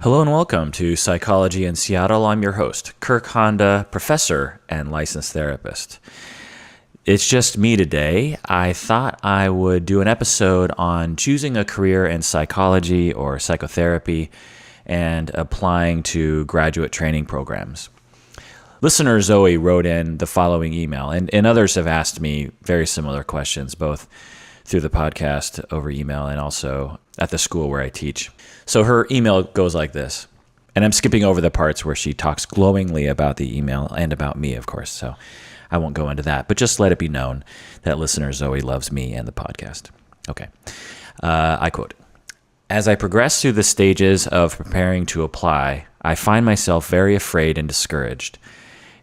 Hello and welcome to Psychology in Seattle. I'm your host, Kirk Honda, professor and licensed therapist. It's just me today. I thought I would do an episode on choosing a career in psychology or psychotherapy and applying to graduate training programs. Listener Zoe wrote in the following email, and others have asked me very similar questions, both through the podcast over email and also at the school where I teach. So her email goes like this, and I'm skipping over the parts where she talks glowingly about the email and about me, of course, so I won't go into that, but just let it be known that listener Zoe loves me and the podcast. Okay, I quote, "As I progress through the stages of preparing to apply, I find myself very afraid and discouraged.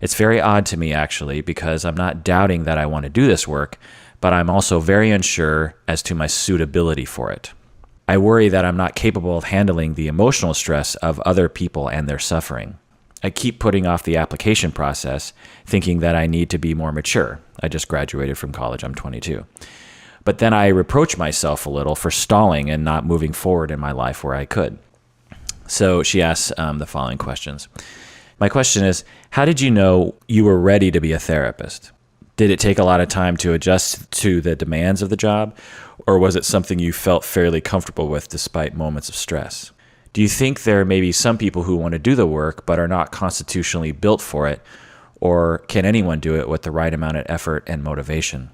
It's very odd to me, actually, because I'm not doubting that I want to do this work, but I'm also very unsure as to my suitability for it. I worry that I'm not capable of handling the emotional stress of other people and their suffering. I keep putting off the application process, thinking that I need to be more mature. I just graduated from college, I'm 22. But then I reproach myself a little for stalling and not moving forward in my life where I could." So she asks the following questions. My question is, how did you know you were ready to be a therapist? Did it take a lot of time to adjust to the demands of the job, or was it something you felt fairly comfortable with despite moments of stress? Do you think there may be some people who want to do the work but are not constitutionally built for it, or can anyone do it with the right amount of effort and motivation?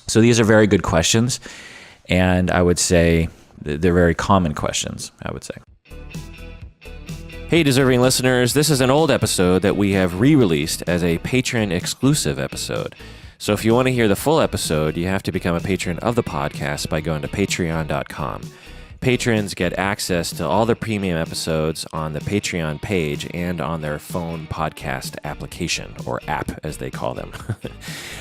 So these are very good questions, and I would say they're very common questions, I would say. Hey, deserving listeners, this is an old episode that we have re-released as a patron-exclusive episode. So if you want to hear the full episode, you have to become a patron of the podcast by going to patreon.com. Patrons get access to all the premium episodes on the Patreon page and on their phone podcast application, or app as they call them.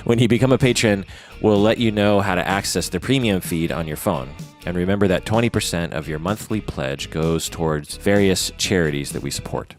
When you become a patron, we'll let you know how to access the premium feed on your phone. And remember that 20% of your monthly pledge goes towards various charities that we support.